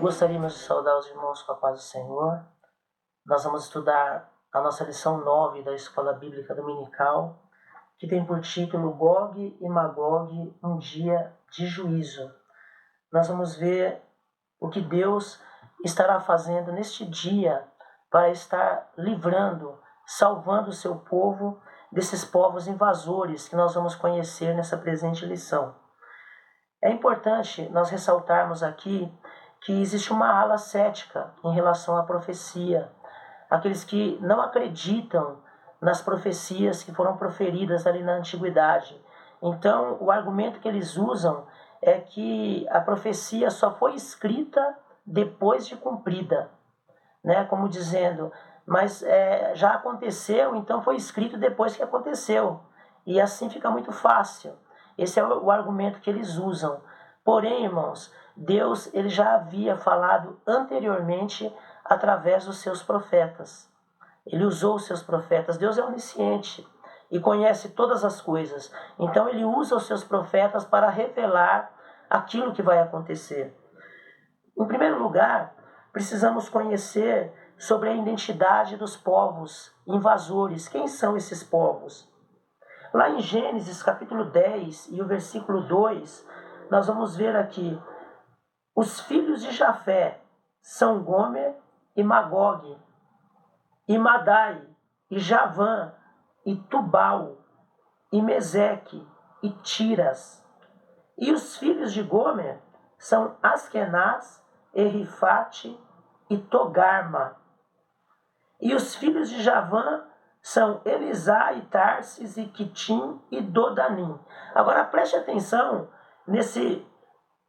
Gostaríamos de saudar os irmãos com a paz do Senhor. Nós vamos estudar a nossa lição 9 da Escola Bíblica Dominical, que tem por título Gog e Magog, um dia de juízo. Nós vamos ver o que Deus estará fazendo neste dia para estar livrando, salvando o seu povo desses povos invasores que nós vamos conhecer nessa presente lição. É importante nós ressaltarmos aqui que existe uma ala cética em relação à profecia. Aqueles que não acreditam nas profecias que foram proferidas ali na antiguidade. Então, o argumento que eles usam é que a profecia só foi escrita depois de cumprida, né? Como dizendo, mas já aconteceu, então foi escrito depois que aconteceu. E assim fica muito fácil. Esse é o argumento que eles usam. Porém, irmãos, Deus ele já havia falado anteriormente através dos seus profetas. Ele usou os seus profetas. Deus é onisciente e conhece todas as coisas. Então ele usa os seus profetas para revelar aquilo que vai acontecer. Em primeiro lugar, precisamos conhecer sobre a identidade dos povos invasores. Quem são esses povos? Lá em Gênesis capítulo 10 e o versículo 2, nós vamos ver aqui: os filhos de Jafé são Gomer e Magog, e Madai, e Javã, e Tubal, e Meseque, e Tiras. E os filhos de Gomer são Askenaz, e Rifate, e Togarma. E os filhos de Javã são Elisá, e Tarsis, e Quitim, e Dodanim. Agora preste atenção nesse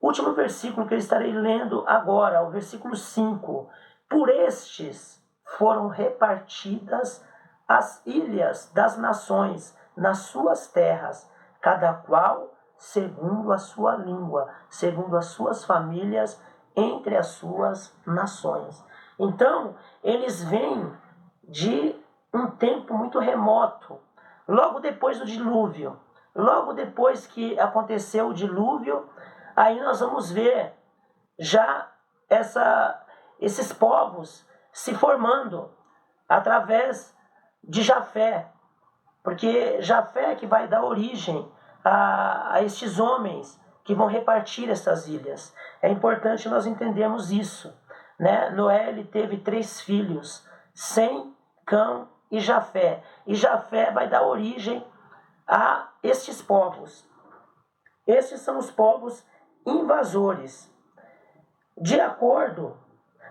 último versículo que eu estarei lendo agora, o versículo 5. Por estes foram repartidas as ilhas das nações nas suas terras, cada qual segundo a sua língua, segundo as suas famílias, entre as suas nações. Então, eles vêm de um tempo muito remoto, logo depois do dilúvio. Logo depois que aconteceu o dilúvio, aí nós vamos ver já esses povos se formando através de Jafé, porque Jafé que vai dar origem a estes homens que vão repartir essas ilhas. É importante nós entendermos isso, né? Noé ele teve 3 filhos, Sem, Cão e Jafé. E Jafé vai dar origem a estes povos. Estes são os povos invasores.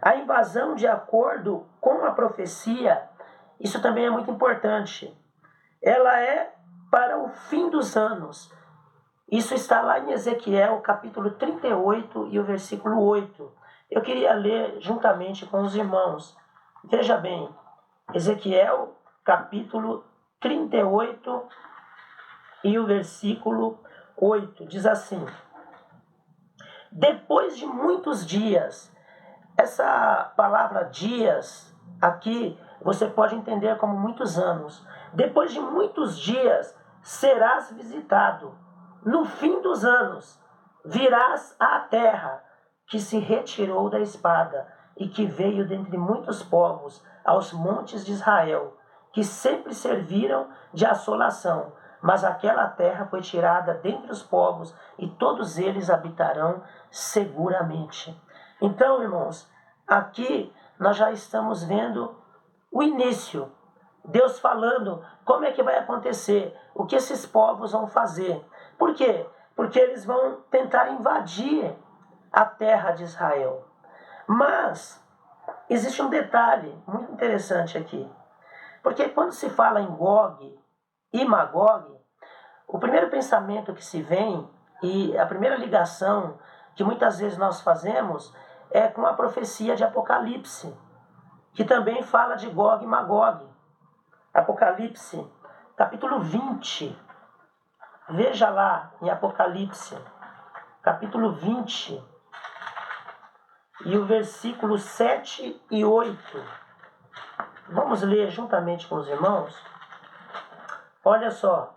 A invasão de acordo com a profecia, isso também é muito importante. Ela é para o fim dos anos. Isso está lá em Ezequiel, capítulo 38 e o versículo 8. Eu queria ler juntamente com os irmãos. Veja bem, Ezequiel, capítulo 38 e o versículo 8, diz assim: depois de muitos dias, essa palavra dias aqui você pode entender como muitos anos. Depois de muitos dias serás visitado. No fim dos anos virás à terra que se retirou da espada e que veio dentre muitos povos aos montes de Israel, que sempre serviram de assolação. Mas aquela terra foi tirada dentre os povos e todos eles habitarão seguramente. Então, irmãos, aqui nós já estamos vendo o início. Deus falando como é que vai acontecer, o que esses povos vão fazer. Por quê? Porque eles vão tentar invadir a terra de Israel. Mas existe um detalhe muito interessante aqui. Porque quando se fala em Gog e Magog, o primeiro pensamento que se vem e a primeira ligação que muitas vezes nós fazemos é com a profecia de Apocalipse, que também fala de Gog e Magog. Apocalipse, capítulo 20. Veja lá em Apocalipse, capítulo 20, e o versículo 7 e 8. Vamos ler juntamente com os irmãos? Olha só.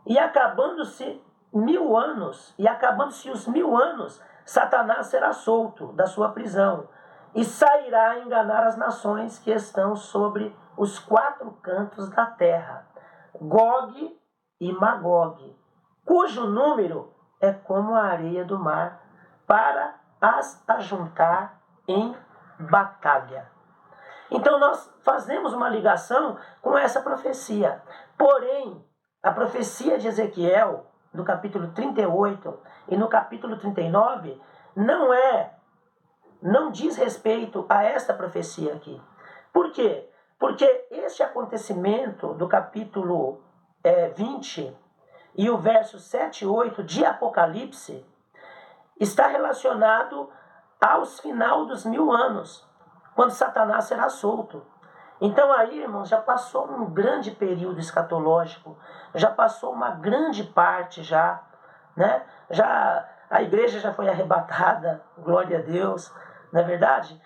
E acabando-se os 1000 anos, Satanás será solto da sua prisão e sairá a enganar as nações que estão sobre os 4 cantos da terra, Gog e Magog, cujo número é como a areia do mar, para as ajuntar em batalha. Então nós fazemos uma ligação com essa profecia. Porém, a profecia de Ezequiel, no capítulo 38 e no capítulo 39, não diz respeito a esta profecia aqui. Por quê? Porque este acontecimento do capítulo 20 e o verso 7 e 8 de Apocalipse está relacionado aos final dos 1000 anos, quando Satanás será solto. Então aí, irmãos, já passou um grande período escatológico, já passou uma grande parte já, né? A igreja já foi arrebatada, glória a Deus, não é verdade?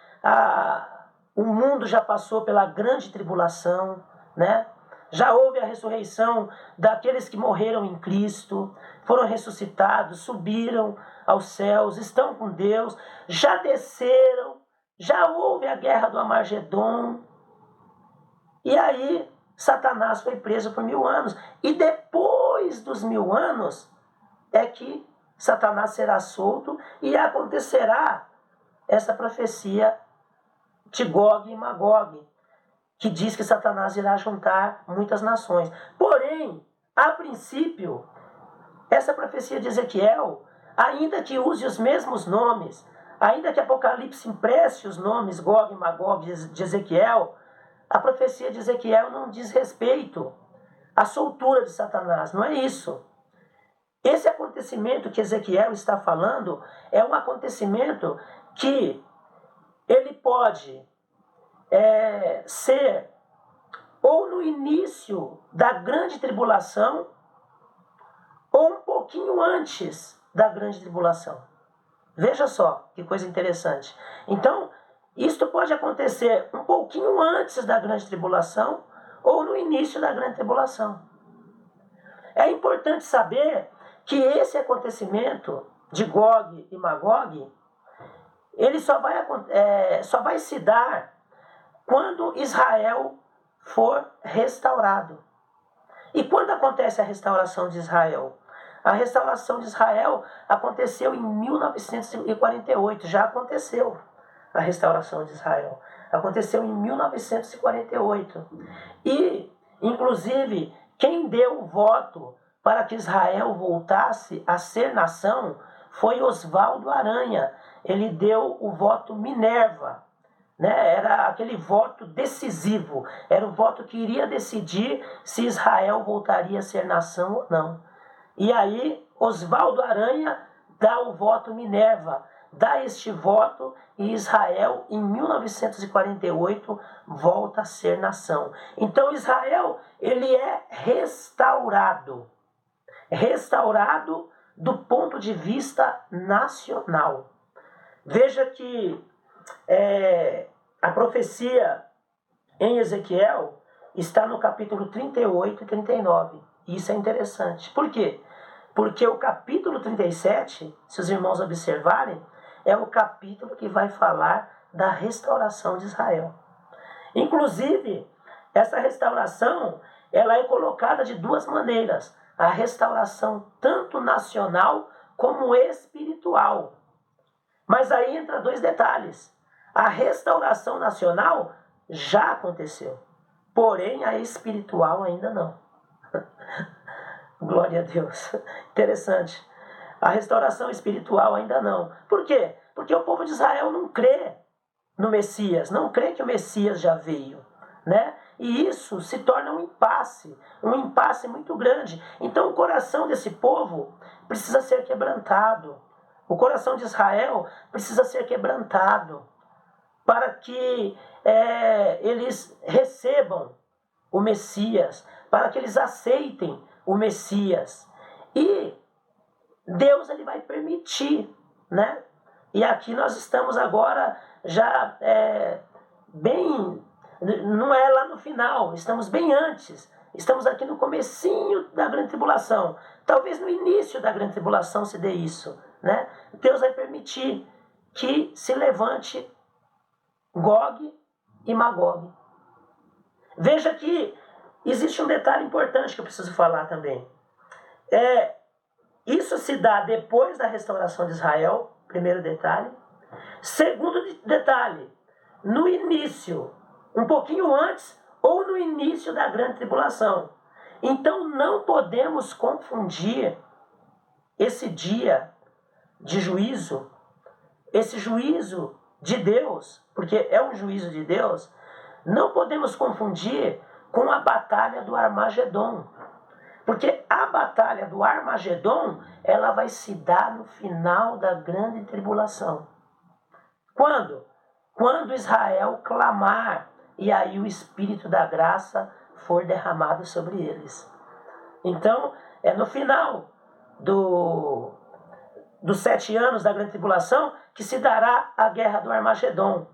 O mundo já passou pela grande tribulação, né? Já houve a ressurreição daqueles que morreram em Cristo, foram ressuscitados, subiram aos céus, estão com Deus, já desceram, já houve a guerra do Armagedon. E aí Satanás foi preso por 1000 anos. E depois dos 1000 anos é que Satanás será solto e acontecerá essa profecia de Gog e Magog, que diz que Satanás irá juntar muitas nações. Porém, a princípio, essa profecia de Ezequiel, ainda que use os mesmos nomes, ainda que Apocalipse empreste os nomes Gog e Magog de Ezequiel, a profecia de Ezequiel não diz respeito à soltura de Satanás, não é isso. Esse acontecimento que Ezequiel está falando é um acontecimento que ele pode ser ou no início da grande tribulação ou um pouquinho antes da grande tribulação. Veja só que coisa interessante. Então, isto pode acontecer um pouquinho antes da grande tribulação ou no início da grande tribulação. É importante saber que esse acontecimento de Gog e Magog, ele só vai se dar quando Israel for restaurado. E quando acontece a restauração de Israel? A restauração de Israel aconteceu em 1948, já aconteceu a restauração de Israel. Aconteceu em 1948. E, inclusive, quem deu o voto para que Israel voltasse a ser nação foi Oswaldo Aranha. Ele deu o voto Minerva, né? Era aquele voto decisivo, era o voto que iria decidir se Israel voltaria a ser nação ou não. E aí Oswaldo Aranha dá o voto Minerva, dá este voto e Israel em 1948 volta a ser nação. Então Israel, ele é restaurado do ponto de vista nacional. Veja que a profecia em Ezequiel está no capítulo 38 e 39. Isso é interessante. Por quê? Porque o capítulo 37, se os irmãos observarem, é o capítulo que vai falar da restauração de Israel. Inclusive, essa restauração ela é colocada de 2 maneiras. A restauração tanto nacional como espiritual. Mas aí entra 2 detalhes. A restauração nacional já aconteceu, porém a espiritual ainda não. Glória a Deus. Interessante. A restauração espiritual ainda não. Por quê? Porque o povo de Israel não crê no Messias, não crê que o Messias já veio, né? E isso se torna um impasse muito grande. Então o coração desse povo precisa ser quebrantado. O coração de Israel precisa ser quebrantado para que eles recebam o Messias, para que eles aceitem o Messias. E Deus ele vai permitir, né? E aqui nós estamos agora já bem, não é lá no final, estamos bem antes. Estamos aqui no comecinho da grande tribulação. Talvez no início da grande tribulação se dê isso, né? Deus vai permitir que se levante Gog e Magog. Veja que existe um detalhe importante que eu preciso falar também. Isso se dá depois da restauração de Israel, primeiro detalhe. Segundo detalhe, no início, um pouquinho antes ou no início da grande tribulação. Então não podemos confundir esse dia de juízo, esse juízo de Deus, porque é um juízo de Deus, não podemos confundir com a batalha do Armagedon. Porque a batalha do Armagedon, ela vai se dar no final da grande tribulação. Quando? Quando Israel clamar e aí o Espírito da graça for derramado sobre eles. Então, é no final dos 7 anos da grande tribulação que se dará a guerra do Armagedon.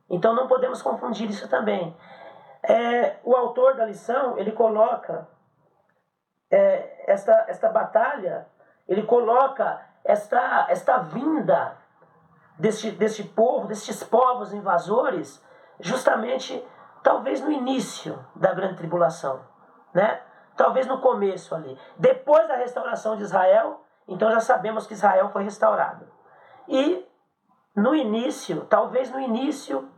Então não podemos confundir isso também. O autor da lição, ele coloca esta batalha, ele coloca esta vinda deste povo, destes povos invasores, justamente, talvez no início da grande tribulação, né? Talvez no começo ali. Depois da restauração de Israel, então já sabemos que Israel foi restaurado. E no início, talvez no início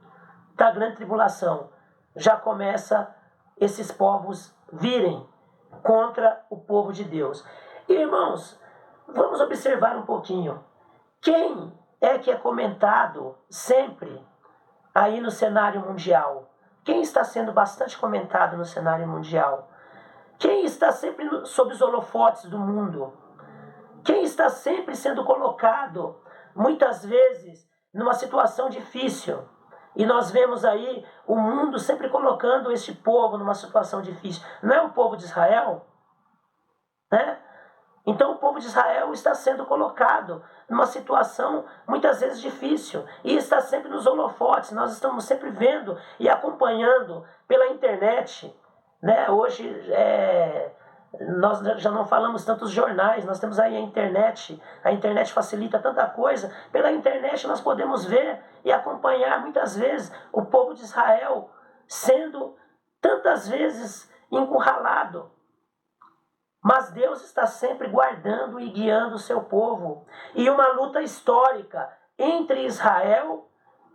da grande tribulação, já começa esses povos virem contra o povo de Deus. E, irmãos, vamos observar um pouquinho. Quem é que é comentado sempre aí no cenário mundial? Quem está sendo bastante comentado no cenário mundial? Quem está sempre sob os holofotes do mundo? Quem está sempre sendo colocado, muitas vezes, numa situação difícil? E nós vemos aí o mundo sempre colocando este povo numa situação difícil. Não é o povo de Israel? Né? Então o povo de Israel está sendo colocado numa situação muitas vezes difícil. E está sempre nos holofotes. Nós estamos sempre vendo e acompanhando pela internet. Né? Hoje nós já não falamos tantos jornais, nós temos aí a internet facilita tanta coisa, pela internet nós podemos ver e acompanhar muitas vezes o povo de Israel sendo tantas vezes encurralado, mas Deus está sempre guardando e guiando o seu povo, e uma luta histórica entre Israel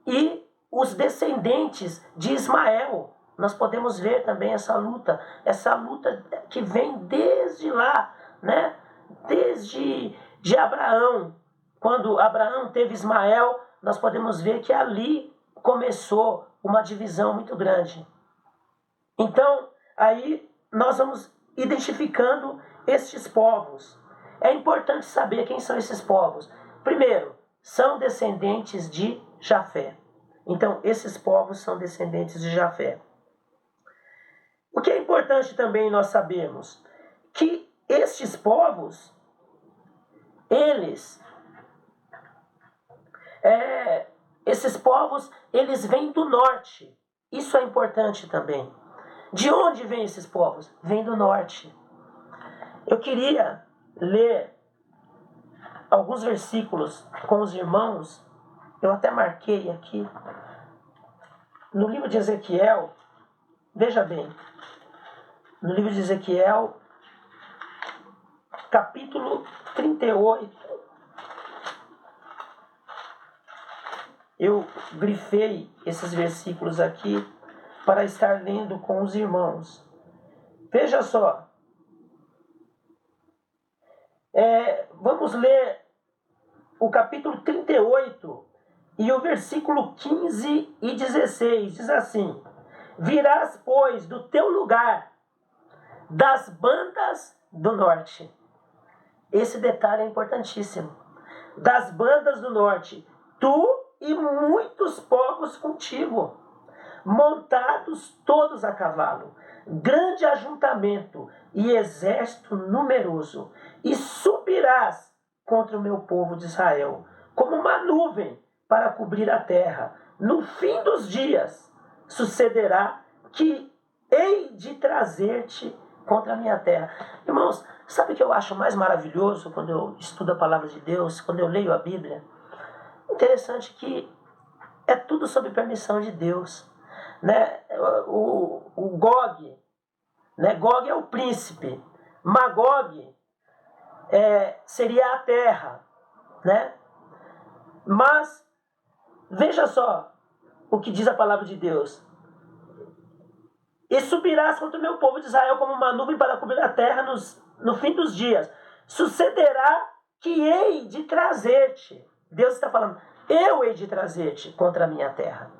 e os descendentes de Ismael. Nós podemos ver também essa luta que vem desde lá, né? Desde de Abraão. Quando Abraão teve Ismael, nós podemos ver que ali começou uma divisão muito grande. Então, aí nós vamos identificando estes povos. É importante saber quem são esses povos. Primeiro, são descendentes de Jafé. Então, esses povos são descendentes de Jafé. O que é importante também nós sabermos que estes povos, eles vêm do norte. Isso é importante também. De onde vêm esses povos? Vêm do norte. Eu queria ler alguns versículos com os irmãos. Eu até marquei aqui. No livro de Ezequiel, veja bem. No livro de Ezequiel, capítulo 38, eu grifei esses versículos aqui para estar lendo com os irmãos. Veja só. Vamos ler o capítulo 38 e o versículo 15 e 16. Diz assim: Virás, pois, do teu lugar das bandas do norte. Esse detalhe é importantíssimo. Das bandas do norte, tu e muitos povos contigo, montados todos a cavalo, grande ajuntamento e exército numeroso, e subirás contra o meu povo de Israel, como uma nuvem para cobrir a terra. No fim dos dias sucederá que hei de trazer-te contra a minha terra. Irmãos, sabe o que eu acho mais maravilhoso quando eu estudo a palavra de Deus, quando eu leio a Bíblia? Interessante que é tudo sob permissão de Deus. Né? O Gog, né? Gog é o príncipe, Magog seria a terra. Né? Mas, veja só o que diz a palavra de Deus. E subirás contra o meu povo de Israel como uma nuvem para cobrir a terra no fim dos dias. Sucederá que hei de trazer-te. Deus está falando, eu hei de trazer-te contra a minha terra.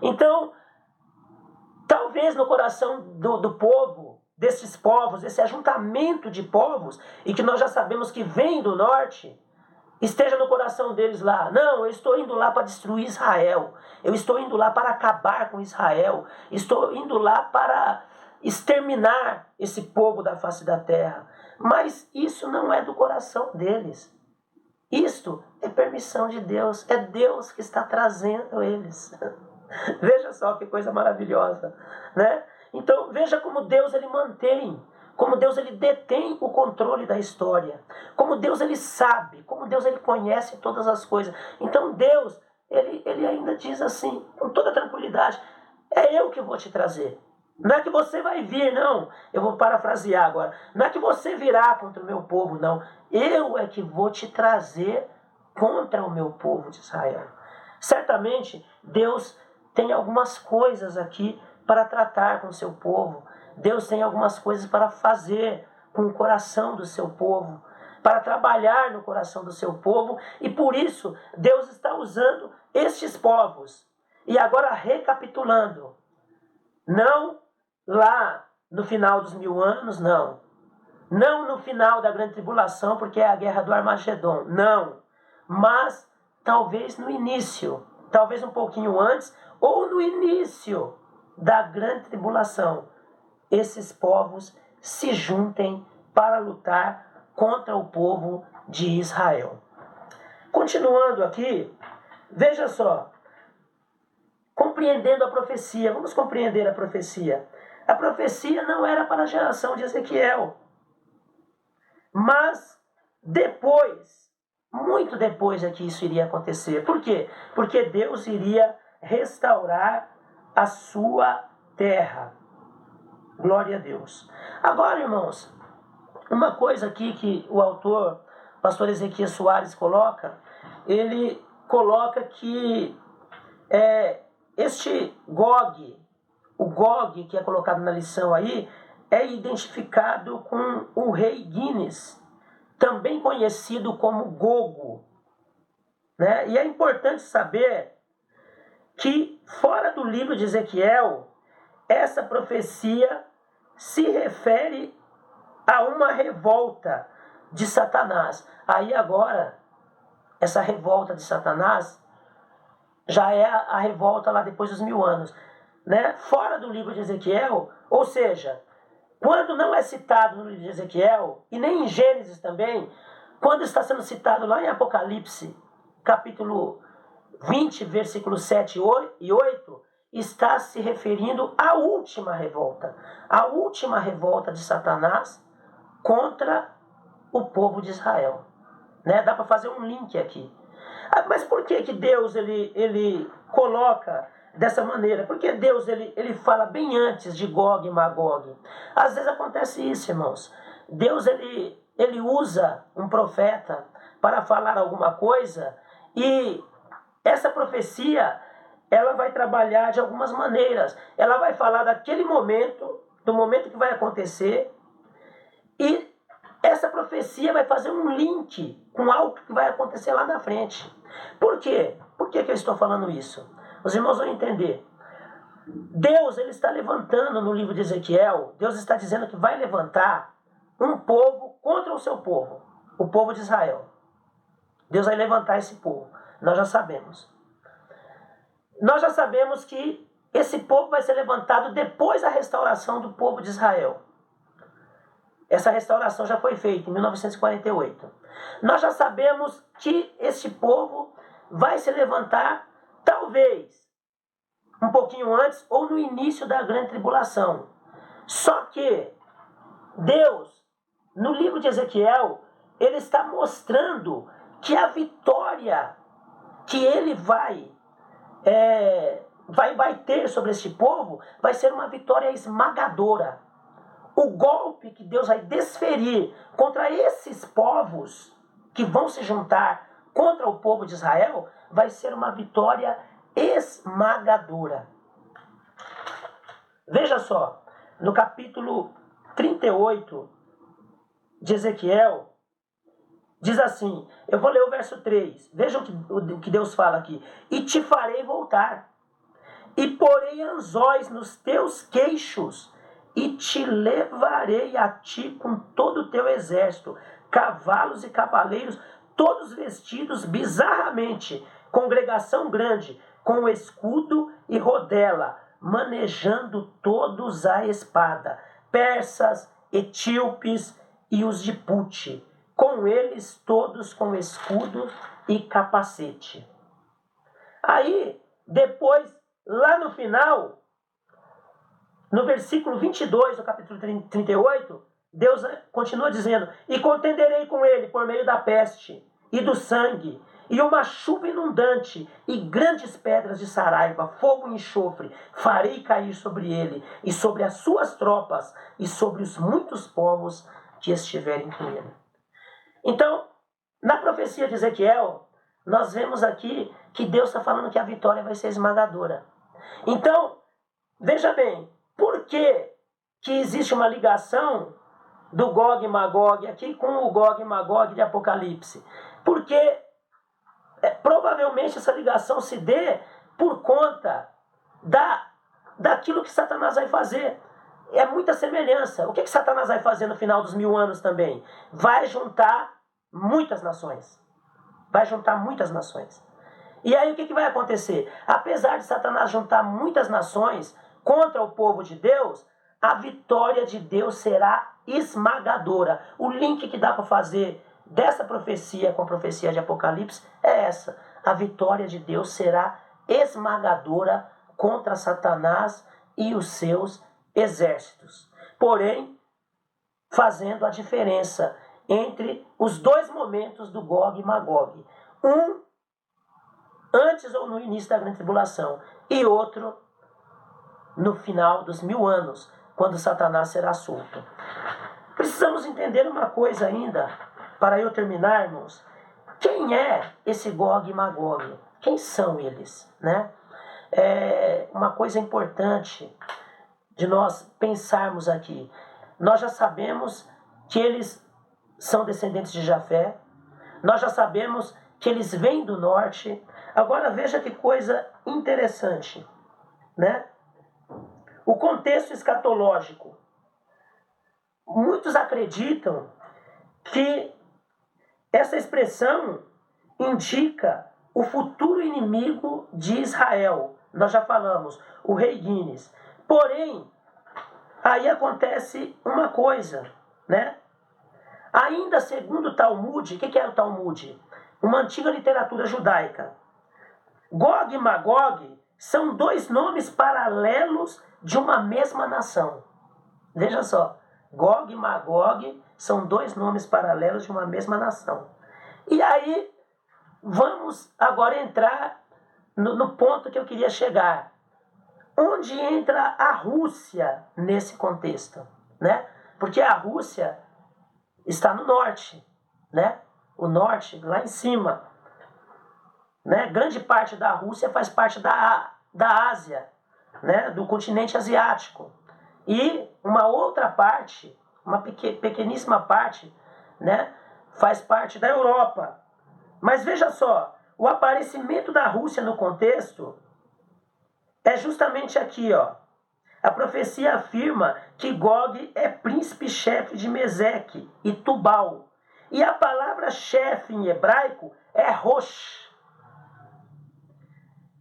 Então, talvez no coração do povo, desses povos, esse ajuntamento de povos, e que nós já sabemos que vem do norte, esteja no coração deles lá. Não, eu estou indo lá para destruir Israel. Eu estou indo lá para acabar com Israel. Estou indo lá para exterminar esse povo da face da terra. Mas isso não é do coração deles. Isto é permissão de Deus. É Deus que está trazendo eles. Veja só que coisa maravilhosa, né? Então, veja como Deus ele mantém, como Deus ele detém o controle da história, como Deus ele sabe, como Deus ele conhece todas as coisas. Então Deus, ele ainda diz assim, com toda tranquilidade, é eu que vou te trazer. Não é que você vai vir, não. Eu vou parafrasear agora. Não é que você virá contra o meu povo, não. Eu é que vou te trazer contra o meu povo de Israel. Certamente, Deus tem algumas coisas aqui para tratar com o seu povo. Deus tem algumas coisas para fazer com o coração do seu povo, para trabalhar no coração do seu povo, e por isso Deus está usando estes povos. E agora recapitulando, não lá no final dos 1000 anos, não. Não no final da grande tribulação, porque é a guerra do Armagedon, não. Mas talvez no início, talvez um pouquinho antes, ou no início da grande tribulação, esses povos se juntem para lutar contra o povo de Israel. Continuando aqui, veja só, compreendendo a profecia, vamos compreender a profecia. A profecia não era para a geração de Ezequiel, mas depois, muito depois é que isso iria acontecer. Por quê? Porque Deus iria restaurar a sua terra. Glória a Deus. Agora, irmãos, uma coisa aqui que o autor, pastor Ezequias Soares, ele coloca que este Gog, o Gog que é colocado na lição aí, é identificado com o rei Guinness, também conhecido como Gogo. Né? E é importante saber que, fora do livro de Ezequiel, essa profecia se refere a uma revolta de Satanás. Aí agora, essa revolta de Satanás já é a revolta lá depois dos 1000 anos. Né? Fora do livro de Ezequiel, ou seja, quando não é citado no livro de Ezequiel, e nem em Gênesis também, quando está sendo citado lá em Apocalipse, capítulo 20, versículos 7 e 8, está se referindo à última revolta de Satanás contra o povo de Israel. Né? Dá para fazer um link aqui. Mas por que Deus ele coloca dessa maneira? Porque Deus ele fala bem antes de Gog e Magog. Às vezes acontece isso, irmãos. Deus ele usa um profeta para falar alguma coisa, e essa profecia ela vai trabalhar de algumas maneiras. Ela vai falar daquele momento, do momento que vai acontecer, e essa profecia vai fazer um link com algo que vai acontecer lá na frente. Por quê? Por que eu estou falando isso? Os irmãos vão entender. Deus ele está levantando no livro de Ezequiel, Deus está dizendo que vai levantar um povo contra o seu povo, o povo de Israel. Deus vai levantar esse povo, nós já sabemos. Nós já sabemos que esse povo vai ser levantado depois da restauração do povo de Israel. Essa restauração já foi feita em 1948. Nós já sabemos que esse povo vai se levantar, talvez, um pouquinho antes ou no início da grande tribulação. Só que Deus, no livro de Ezequiel, ele está mostrando que a vitória que ele vai ter sobre este povo vai ser uma vitória esmagadora. O golpe que Deus vai desferir contra esses povos que vão se juntar contra o povo de Israel vai ser uma vitória esmagadora. Veja só, no capítulo 38 de Ezequiel, diz assim, eu vou ler o verso 3, vejam o que Deus fala aqui. E te farei voltar, e porei anzóis nos teus queixos, e te levarei a ti com todo o teu exército, cavalos e cavaleiros, todos vestidos bizarramente, congregação grande, com escudo e rodela, manejando todos a espada, persas, etíopes e os de Pute, com eles todos com escudo e capacete. Aí, depois, lá no final, no versículo 22 do capítulo 38, Deus continua dizendo, e contenderei com ele por meio da peste e do sangue, e uma chuva inundante, e grandes pedras de saraiva, fogo e enxofre, farei cair sobre ele, e sobre as suas tropas, e sobre os muitos povos que estiverem com ele. Então, na profecia de Ezequiel, nós vemos aqui que Deus está falando que a vitória vai ser esmagadora. Então, veja bem, por que existe uma ligação do Gog e Magog aqui com o Gog e Magog de Apocalipse? Porque provavelmente essa ligação se dê por conta daquilo que Satanás vai fazer. É muita semelhança. O que Satanás vai fazer no final dos 1000 anos também? Vai juntar muitas nações. Vai juntar muitas nações. E aí o que vai acontecer? Apesar de Satanás juntar muitas nações contra o povo de Deus, a vitória de Deus será esmagadora. O link que dá para fazer dessa profecia com a profecia de Apocalipse é essa. A vitória de Deus será esmagadora contra Satanás e os seus exércitos. Porém, fazendo a diferença entre os dois momentos do Gog e Magog. Um antes ou no início da grande tribulação e outro no final dos 1000 anos, quando Satanás será solto. Precisamos entender uma coisa ainda, para eu terminar, irmãos. Quem é esse Gog e Magog? Quem são eles? Né? É uma coisa importante de nós pensarmos aqui. Nós já sabemos que eles são descendentes de Jafé. Nós já sabemos que eles vêm do norte. Agora veja que coisa interessante, né? O contexto escatológico. Muitos acreditam que essa expressão indica o futuro inimigo de Israel. Nós já falamos, o rei Guinness. Porém, aí acontece uma coisa, né? Ainda segundo o Talmud, o que é o Talmud? Uma antiga literatura judaica. Gog e Magog são dois nomes paralelos de uma mesma nação. Veja só, Gog e Magog são dois nomes paralelos de uma mesma nação. E aí, vamos agora entrar no ponto que eu queria chegar. Onde entra a Rússia nesse contexto? Né? Porque a Rússia está no norte, né? O norte, lá em cima. Né? Grande parte da Rússia faz parte da Ásia, né? Do continente asiático. E uma outra parte, uma pequeníssima parte, né? Faz parte da Europa. Mas veja só, o aparecimento da Rússia no contexto é justamente aqui, ó. A profecia afirma que Gog é príncipe-chefe de Meseque e Tubal. E a palavra chefe em hebraico é Rosh,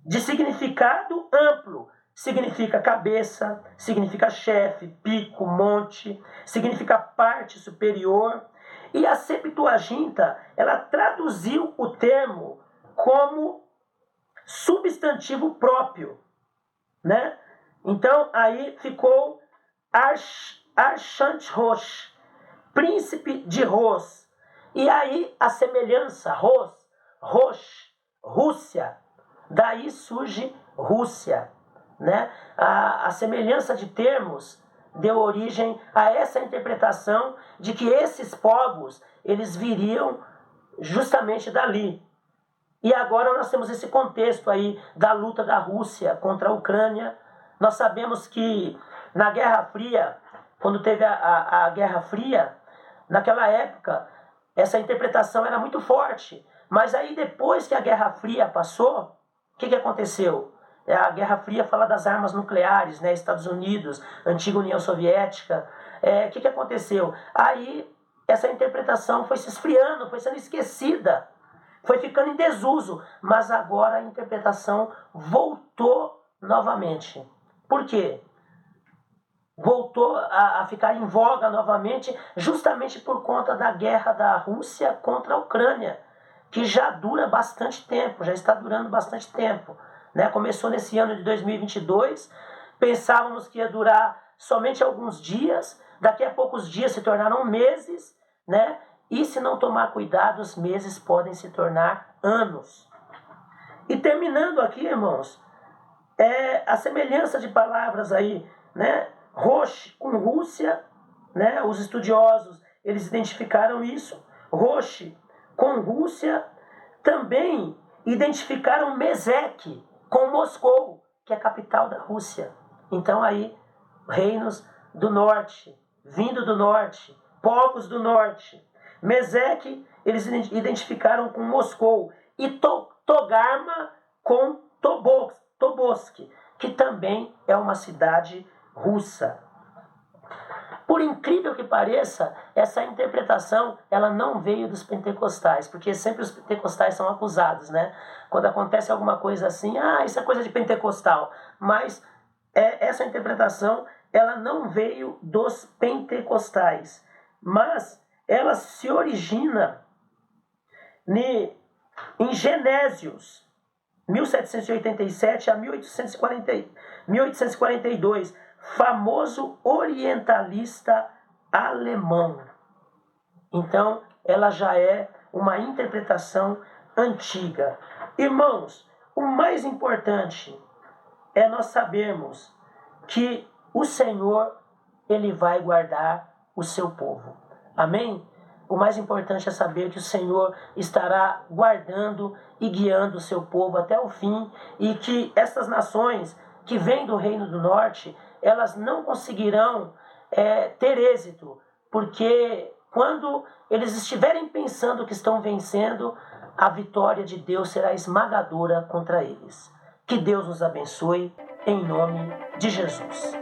de significado amplo. Significa cabeça, significa chefe, pico, monte, significa parte superior. E a Septuaginta, ela traduziu o termo como substantivo próprio, né? Então, aí ficou Archanchrosh, príncipe de Ros. E aí a semelhança, Rosh, Rússia, daí surge Rússia, né? A semelhança de termos deu origem a essa interpretação de que esses povos, eles viriam justamente dali. E agora nós temos esse contexto aí da luta da Rússia contra a Ucrânia. Nós sabemos que na Guerra Fria, quando teve a Guerra Fria, naquela época, essa interpretação era muito forte. Mas aí depois que a Guerra Fria passou, o que aconteceu? A Guerra Fria fala das armas nucleares, né? Estados Unidos, antiga União Soviética. O que aconteceu? Aí essa interpretação foi se esfriando, foi sendo esquecida, foi ficando em desuso. Mas agora a interpretação voltou novamente. Por quê? Voltou a ficar em voga novamente, justamente por conta da guerra da Rússia contra a Ucrânia, que já dura bastante tempo, já está durando bastante tempo. Né? Começou nesse ano de 2022, pensávamos que ia durar somente alguns dias, daqui a poucos dias se tornaram meses, né? E se não tomar cuidado, os meses podem se tornar anos. E terminando aqui, irmãos, a semelhança de palavras aí, né? Rosh com Rússia, né? Os estudiosos, eles identificaram isso. Rosh com Rússia, também identificaram Mesec com Moscou, que é a capital da Rússia. Então aí, reinos do norte, vindo do norte, povos do norte. Mesec, eles identificaram com Moscou. E Togarma com Tobolsk, que também é uma cidade russa. Por incrível que pareça, essa interpretação ela não veio dos pentecostais, porque sempre os pentecostais são acusados, né? Quando acontece alguma coisa assim, isso é coisa de pentecostal. Mas essa interpretação ela não veio dos pentecostais, mas ela se origina em Genésios, 1787 a 1842, famoso orientalista alemão. Então, ela já é uma interpretação antiga. Irmãos, o mais importante é nós sabermos que o Senhor, Ele vai guardar o seu povo. Amém? O mais importante é saber que o Senhor estará guardando e guiando o seu povo até o fim, e que essas nações que vêm do Reino do Norte, elas não conseguirão ter êxito, porque quando eles estiverem pensando que estão vencendo, a vitória de Deus será esmagadora contra eles. Que Deus nos abençoe, em nome de Jesus.